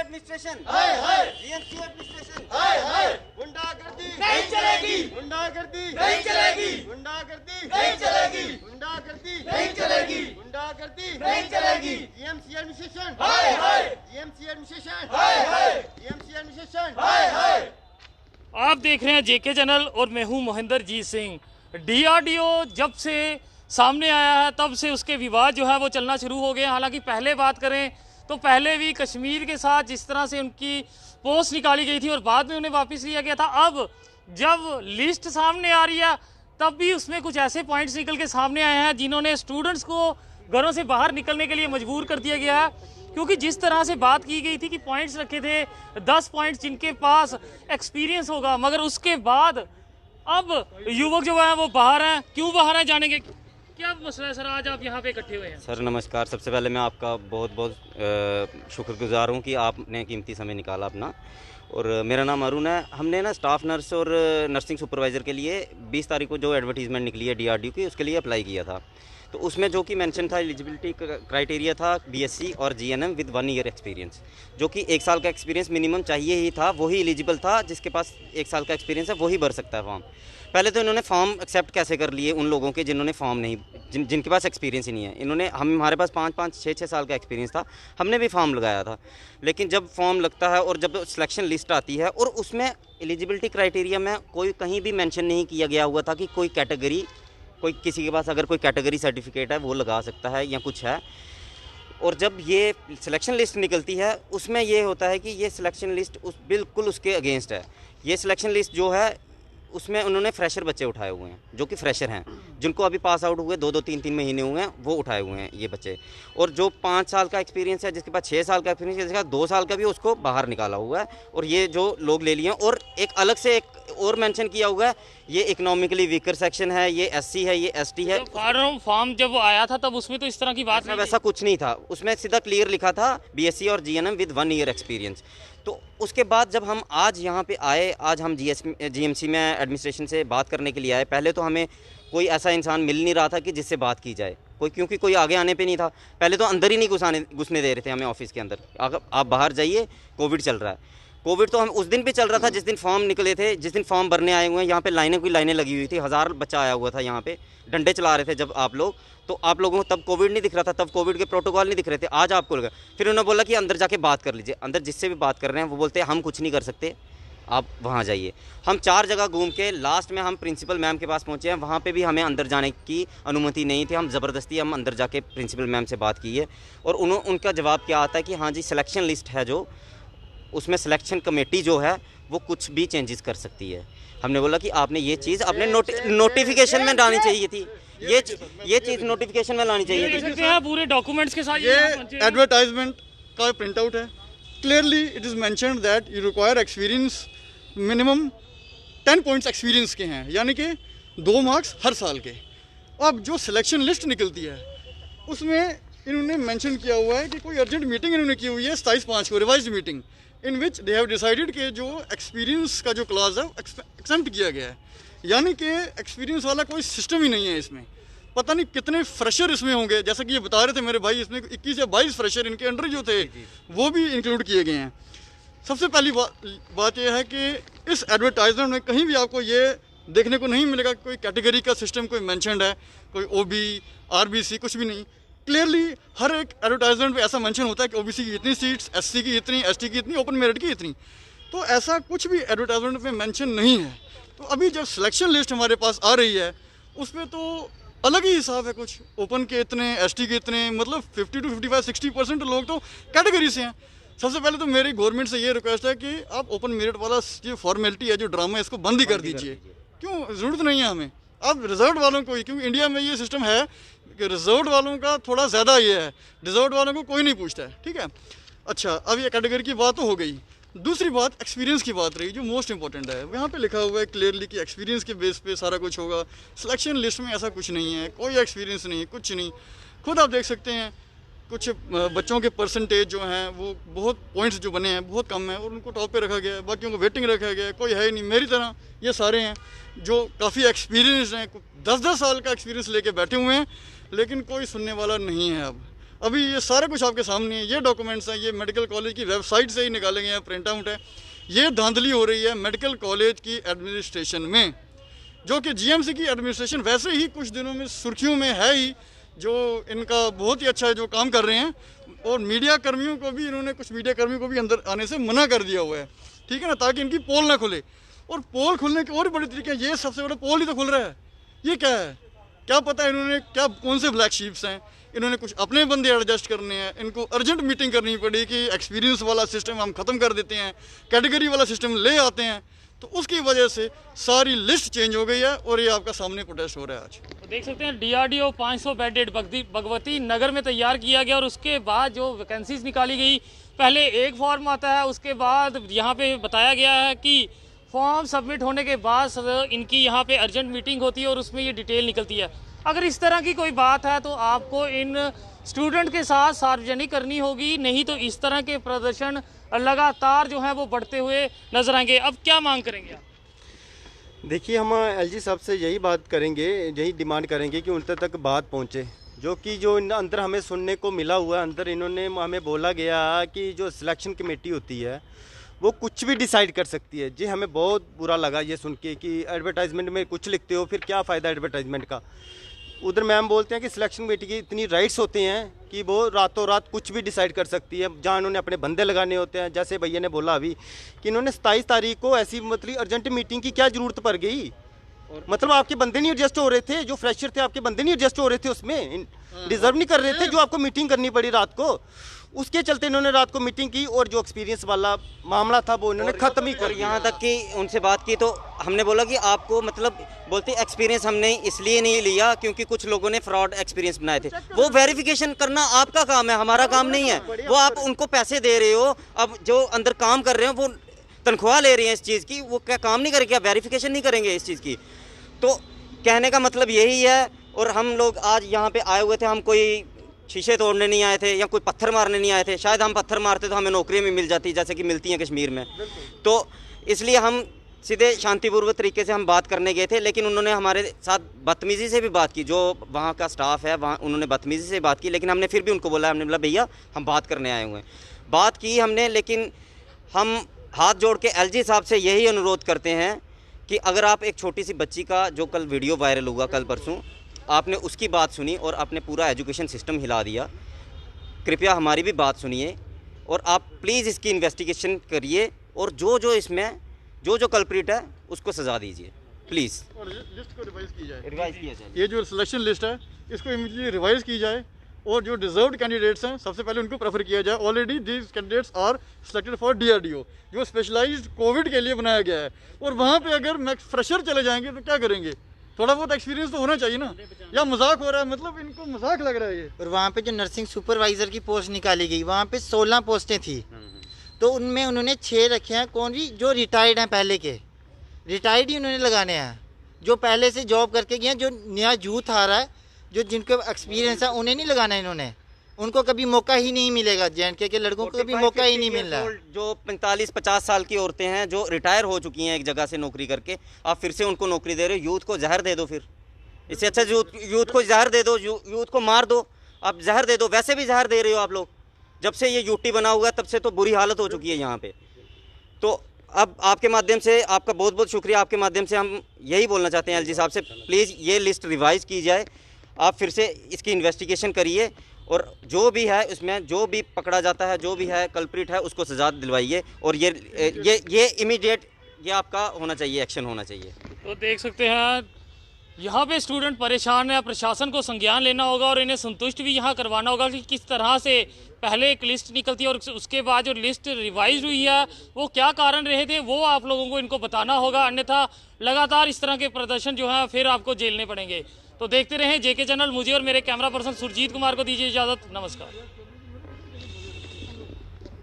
Administration, हाय हाय, GMC administration, हाय हाय, गुंडागर्दी नहीं चलेगी, गुंडागर्दी नहीं चलेगी, गुंडागर्दी नहीं चलेगी, गुंडागर्दी नहीं चलेगी, गुंडागर्दी नहीं चलेगी, जीएमसी एडमिनिस्ट्रेशन, हाय हाय, जीएमसी एडमिनिस्ट्रेशन, हाय हाय, जीएमसी एडमिनिस्ट्रेशन, हाय हाय। आप देख रहे हैं जेके चैनल और मैं हूं महेंद्र जीत सिंह। डीआरडीओ जब से सामने आया है तब से उसके विवाद जो है वो चलना शुरू हो गए। हालांकि पहले बात करें तो पहले भी कश्मीर के साथ जिस तरह से उनकी पोस्ट निकाली गई थी और बाद में उन्हें वापस लिया गया था, अब जब लिस्ट सामने आ रही है तब भी उसमें कुछ ऐसे पॉइंट्स निकल के सामने आए हैं जिन्होंने स्टूडेंट्स को घरों से बाहर निकलने के लिए मजबूर कर दिया गया है। क्योंकि जिस तरह से बात की गई थी कि पॉइंट्स रखे थे 10 पॉइंट्स जिनके पास एक्सपीरियंस होगा, मगर उसके बाद अब युवक जो है वो बाहर हैं। क्यों बाहर हैं जानेंगे। क्या मसला है सर, आज आप यहाँ पे इकट्ठे हुए हैं? सर नमस्कार। सबसे पहले मैं आपका बहुत बहुत शुक्रगुजार हूँ कि आपने कीमती समय निकाला अपना। और मेरा नाम अरुण है। हमने ना स्टाफ नर्स और नर्सिंग सुपरवाइज़र के लिए 20 तारीख को जो एडवर्टीज़मेंट निकली है डीआरडीओ की, उसके लिए अप्लाई किया था। तो उसमें जो कि मेंशन था एलिजिबिलिटी क्राइटेरिया था बीएससी और जीएनएम विद 1 ईयर एक्सपीरियंस, जो कि 1 साल का एक्सपीरियंस मिनिमम चाहिए ही था। वही एलिजिबल था, जिसके पास 1 साल का एक्सपीरियंस है वही भर सकता है फॉर्म। पहले तो इन्होंने फॉर्म एक्सेप्ट कैसे कर लिए उन लोगों के जिन्होंने फॉर्म नहीं, जिनके पास एक्सपीरियंस ही नहीं है। इन्होंने हमारे पास 5-5, 6-6 साल का एक्सपीरियंस था, हमने भी फॉर्म लगाया था। लेकिन जब फॉर्म लगता है और जब सिलेक्शन लिस्ट आती है और उसमें एलिजिबिलिटी क्राइटेरिया में कोई कहीं भी मेंशन नहीं किया गया हुआ था कि कोई कैटेगरी, कोई किसी के पास अगर कोई कैटेगरी सर्टिफिकेट है वो लगा सकता है या कुछ है। और जब ये सिलेक्शन लिस्ट निकलती है उसमें ये होता है कि ये सिलेक्शन लिस्ट बिल्कुल उसके अगेंस्ट है। ये सिलेक्शन लिस्ट जो है उसमें उन्होंने फ्रेशर बच्चे उठाए हुए हैं, जो कि फ्रेशर हैं, जिनको अभी पास आउट हुए 2-2, 3-3 महीने हुए हैं, वो उठाए हुए हैं ये बच्चे। और जो 5 साल का एक्सपीरियंस है, जिसके पास 6 साल का एक्सपीरियंस है, जिसके पास 2 साल का भी, उसको बाहर निकाला हुआ है। और ये जो लोग ले लिए हैं, और एक अलग से एक और मेंशन किया हुआ है, ये इकोनॉमिकली वीकर सेक्शन है, ये एससी है, ये एसटी है। फॉर्म जब आया था तब उसमें तो इस तरह की बात नहीं, वैसा कुछ नहीं था। उसमें सीधा क्लियर लिखा था बीएससी और जीएनएम विद 1 ईयर एक्सपीरियंस। तो उसके बाद जब हम आज यहाँ पे आए, आज हम जीएमसी में एडमिनिस्ट्रेशन से बात करने के लिए आए। पहले तो हमें कोई ऐसा इंसान मिल नहीं रहा था कि जिससे बात की जाए, क्योंकि कोई आगे आने पे नहीं था। पहले तो अंदर ही नहीं घुसने दे रहे थे हमें ऑफिस के अंदर। आप बाहर जाइए, कोविड चल रहा है। कोविड तो हम उस दिन भी चल रहा था जिस दिन फॉर्म निकले थे, जिस दिन फॉर्म भरने आए हुए हैं। यहाँ पे लाइनें लगी हुई थी, 1000 बच्चा आया हुआ था यहाँ पे, डंडे चला रहे थे जब आप लोग। तो आप लोगों को तब कोविड नहीं दिख रहा था, तब कोविड के प्रोटोकॉल नहीं दिख रहे थे। आज आपको लगा। फिर उन्होंने बोला कि अंदर जाके बात कर लीजिए। अंदर जिससे भी बात कर रहे हैं वो बोलते हैं हम कुछ नहीं कर सकते, आप वहाँ जाइए। हम 4 जगह घूम के लास्ट में हम प्रिंसिपल मैम के पास पहुँचे हैं। वहाँ पे भी हमें अंदर जाने की अनुमति नहीं थी। हम ज़बरदस्ती हम अंदर जाके प्रिंसिपल मैम से बात की है। और उनका जवाब क्या आता है कि हाँ जी, सिलेक्शन लिस्ट है जो, उसमें सिलेक्शन कमेटी जो है वो कुछ भी चेंजेस कर सकती है। हमने बोला कि आपने ये चीज़ अपने नोटिफिकेशन में डालनी चाहिए थी, ये चीज़ नोटिफिकेशन में लानी चाहिए थी। पूरे डॉक्यूमेंट्स के साथ ये एडवर्टाइजमेंट का प्रिंट आउट है। Clearly it is mentioned that you require experience, minimum 10 points experience के हैं, यानी कि 2 मार्क्स हर साल के। अब जो सिलेक्शन लिस्ट निकलती है उसमें इन्होंने मेंशन किया हुआ है कि कोई अर्जेंट मीटिंग इन्होंने की हुई है 27/5 को, revised meeting, in which they have decided कि जो एक्सपीरियंस का जो क्लास है एक्सेप्ट किया गया है। यानी कि एक्सपीरियंस वाला कोई सिस्टम ही नहीं है इसमें। पता नहीं कितने फ्रेशर इसमें होंगे, जैसा कि ये बता रहे थे मेरे भाई, इसमें 21 या 22 फ्रेशर इनके अंडर जो थे वो भी इंक्लूड किए गए हैं। सबसे पहली बात यह है कि इस एडवर्टाइजमेंट में कहीं भी आपको ये देखने को नहीं मिलेगा कोई कैटेगरी का सिस्टम कोई मेंशन्ड है, कोई ओबी, आरबीसी, कुछ भी नहीं। क्लियरली हर एक एडवर्टाइजमेंट पे ऐसा मेंशन होता है कि ओबीसी की इतनी सीट्स, एससी की इतनी, एसटी की इतनी, ओपन मेरिट की इतनी। तो ऐसा कुछ भी एडवर्टाइजमेंट में मेंशन नहीं है। तो अभी जब सिलेक्शन लिस्ट हमारे पास आ रही है उसमें तो अलग ही हिसाब है। कुछ ओपन के इतने, एसटी के इतने, मतलब 50 to 55, 60% लोग तो कैटेगरी से हैं। सबसे पहले तो मेरी गवर्नमेंट से ये रिक्वेस्ट है कि आप ओपन मेरिट वाला जो फॉर्मेलिटी है, जो ड्रामा है, इसको बंद ही कर दीजिए। क्यों, ज़रूरत नहीं है हमें। अब रिजर्व वालों को ही, क्योंकि इंडिया में ये सिस्टम है कि रिजर्व वालों का थोड़ा ज़्यादा ये है, रिजर्व वालों को कोई नहीं पूछता है। ठीक है, अच्छा, अब ये कैटेगरी की बात तो हो गई। दूसरी बात एक्सपीरियंस की बात रही, जो मोस्ट इंपॉर्टेंट है। यहाँ पे लिखा हुआ है क्लियरली कि एक्सपीरियंस के बेस पे सारा कुछ होगा। सिलेक्शन लिस्ट में ऐसा कुछ नहीं है, कोई एक्सपीरियंस नहीं, कुछ नहीं। खुद आप देख सकते हैं कुछ बच्चों के परसेंटेज जो हैं वो बहुत पॉइंट्स जो बने हैं बहुत कम है और उनको टॉप पे रखा गया है, बाकियों को वेटिंग रखा गया है। कोई है ही नहीं। मेरी तरह ये सारे हैं जो काफ़ी एक्सपीरियंस हैं, 10-10 साल का एक्सपीरियंस लेके बैठे हुए हैं, लेकिन कोई सुनने वाला नहीं है। अब अभी ये सारा कुछ आपके सामने है, ये डॉक्यूमेंट्स हैं, ये मेडिकल कॉलेज की वेबसाइट से ही निकाले गए हैं, प्रिंट आउट है। ये धांधली हो रही है मेडिकल कॉलेज की एडमिनिस्ट्रेशन में, जो कि जीएमसी की एडमिनिस्ट्रेशन वैसे ही कुछ दिनों में सुर्खियों में है ही, जो इनका बहुत ही अच्छा है जो काम कर रहे हैं। और मीडिया कर्मियों को भी इन्होंने कुछ मीडिया कर्मियों को भी अंदर आने से मना कर दिया हुआ है, ठीक है ना, ताकि इनकी पोल ना खुले। और पोल खुलने के और बड़े तरीके हैं, ये सबसे बड़ा पोल ही तो खुल रहा है। ये क्या है, क्या पता है इन्होंने क्या कौन से ब्लैक शीप्स हैं, इन्होंने कुछ अपने बंदे एडजस्ट करने हैं, इनको अर्जेंट मीटिंग करनी पड़ी कि एक्सपीरियंस वाला सिस्टम हम ख़त्म कर देते हैं, कैटेगरी वाला सिस्टम ले आते हैं। तो उसकी वजह से सारी लिस्ट चेंज हो गई है और ये आपका सामने प्रोटेस्ट हो रहा है आज। तो देख सकते हैं DRDO 500 बेडेड भगवती नगर में तैयार किया गया और उसके बाद जो वैकेंसीज निकाली गई, पहले एक फॉर्म आता है, उसके बाद यहाँ पे बताया गया है कि फॉर्म सबमिट होने के बाद इनकी यहाँ पे अर्जेंट मीटिंग होती है और उसमें ये डिटेल निकलती है। अगर इस तरह की कोई बात है तो आपको इन स्टूडेंट के साथ सार्वजनिक करनी होगी, नहीं तो इस तरह के प्रदर्शन लगातार जो है वो बढ़ते हुए नजर आएंगे। अब क्या मांग करेंगे आप? देखिए, हम LG साहब से यही बात करेंगे, यही डिमांड करेंगे कि उन तक बात पहुंचे, जो अंदर हमें सुनने को मिला हुआ है। अंदर इन्होंने हमें बोला गया कि जो सिलेक्शन कमेटी होती है वो कुछ भी डिसाइड कर सकती है। जी हमें बहुत बुरा लगा ये सुन के कि एडवर्टाइजमेंट में कुछ लिखते हो, फिर क्या फ़ायदा एडवर्टाइजमेंट का। उधर मैम बोलते हैं कि सिलेक्शन कमेटी की इतनी राइट्स होते हैं कि वो रातों रात कुछ भी डिसाइड कर सकती है, जहाँ उन्होंने अपने बंदे लगाने होते हैं। जैसे भैया ने बोला अभी कि इन्होंने 27 तारीख को ऐसी मतलब अर्जेंट मीटिंग की क्या ज़रूरत पड़ गई। मतलब आपके बंदे नहीं एडजस्ट हो रहे थे, जो फ्रेशर थे आपके बंदे नहीं एडजस्ट हो रहे थे, उसमें डिजर्व नहीं कर रहे थे, जो आपको मीटिंग करनी पड़ी रात को। उसके चलते इन्होंने रात को मीटिंग की और जो एक्सपीरियंस वाला मामला था वो इन्होंने ख़त्म ही कर। यहाँ तक कि उनसे बात की तो हमने बोला कि आपको मतलब बोलते एक्सपीरियंस हमने इसलिए नहीं लिया क्योंकि कुछ लोगों ने फ्रॉड एक्सपीरियंस बनाए थे। वो वेरिफिकेशन करना आपका काम है, हमारा काम नहीं है। वो आप उनको पैसे दे रहे हो, अब जो अंदर काम कर रहे हो वो तनख्वाह ले रहे हैं इस चीज़ की, वो क्या काम नहीं करेंगे, क्या वेरिफिकेशन नहीं करेंगे इस चीज़ की। तो कहने का मतलब यही है। और हम लोग आज यहाँ पे आए हुए थे, हम कोई शीशे तोड़ने नहीं आए थे या कोई पत्थर मारने नहीं आए थे। शायद हम पत्थर मारते तो हमें नौकरी भी मिल जाती जैसे कि मिलती हैं कश्मीर में। तो इसलिए हम सीधे शांतिपूर्वक तरीके से हम बात करने गए थे, लेकिन उन्होंने हमारे साथ बदतमीज़ी से भी बात की। जो वहाँ का स्टाफ है वहाँ उन्होंने बदतमीज़ी से बात की, लेकिन हमने फिर भी उनको बोला, हमने बोला भैया हम बात करने आए हुए हैं। बात की हमने, लेकिन हम हाथ जोड़ के LG साहब से यही अनुरोध करते हैं कि अगर आप एक छोटी सी बच्ची का जो कल वीडियो वायरल हुआ कल परसों, आपने उसकी बात सुनी और आपने पूरा एजुकेशन सिस्टम हिला दिया, कृपया हमारी भी बात सुनिए और आप प्लीज़ इसकी इन्वेस्टिगेशन करिए और जो इसमें जो कल्प्रिट है उसको सज़ा दीजिए प्लीज़। और लिस्ट को रिवाइज की जाए, रिवाइज किया जाए। ये जो सिलेक्शन लिस्ट है इसको इमीडिएटली रिवाइज की जाए और जो डिजर्व्ड कैंडिडेट्स हैं सबसे पहले उनको प्रेफर किया जाए। Already these candidates are selected for DRDO, जो स्पेशलाइज्ड कोविड के लिए बनाया गया है। और वहाँ पे अगर फ्रेशर चले जाएंगे तो क्या करेंगे, थोड़ा बहुत एक्सपीरियंस तो होना चाहिए ना, या मजाक हो रहा है, मतलब इनको मजाक लग रहा है ये। और वहाँ पे जो नर्सिंग सुपरवाइज़र की पोस्ट निकाली गई, वहाँ पे 16 पोस्टें थी, तो उनमें उन्होंने 6 रखे हैं कौन भी जो रिटायर्ड हैं, पहले के रिटायर्ड ही उन्होंने लगाने हैं। जो पहले से जॉब करके गए हैं, जो नया यूथ आ रहा है, जो जिनको एक्सपीरियंस है, उन्हें नहीं लगाना है इन्होंने। उनको कभी मौका ही नहीं मिलेगा, JNK के लड़कों को कभी मौका ही नहीं मिल रहा है। जो 45-50 साल की औरतें हैं जो रिटायर हो चुकी हैं एक जगह से नौकरी करके, आप फिर से उनको नौकरी दे रहे हो। यूथ को जहर दे दो, फिर इससे अच्छा यूथ को जहर दे दो, यूथ को मार दो, आप जहर दे दो। वैसे भी जहर दे रहे हो आप लोग, जब से ये UT बना हुआ है तब से तो बुरी हालत हो चुकी है यहाँ पे। तो अब आपके माध्यम से आपका बहुत बहुत शुक्रिया, आपके माध्यम से हम यही बोलना चाहते हैं LG साहब से, प्लीज़ ये लिस्ट रिवाइज़ की जाए, आप फिर से इसकी इन्वेस्टिगेशन करिए और जो भी है उसमें जो भी पकड़ा जाता है, जो भी है कल्प्रिट है, उसको सजा दिलवाइए। और ये इमीडिएट ये आपका होना चाहिए, एक्शन होना चाहिए। तो देख सकते हैं यहाँ पे स्टूडेंट परेशान है, प्रशासन को संज्ञान लेना होगा और इन्हें संतुष्ट भी यहाँ करवाना होगा कि किस तरह से पहले एक लिस्ट निकलती है और उसके बाद जो लिस्ट रिवाइज हुई है वो क्या कारण रहे थे, वो आप लोगों को इनको बताना होगा, अन्यथा लगातार इस तरह के प्रदर्शन जो है फिर आपको झेलने पड़ेंगे। तो देखते रहें JK चैनल। मुझे और मेरे कैमरा पर्सन सुरजीत कुमार को दीजिए इजाज़त। नमस्कार।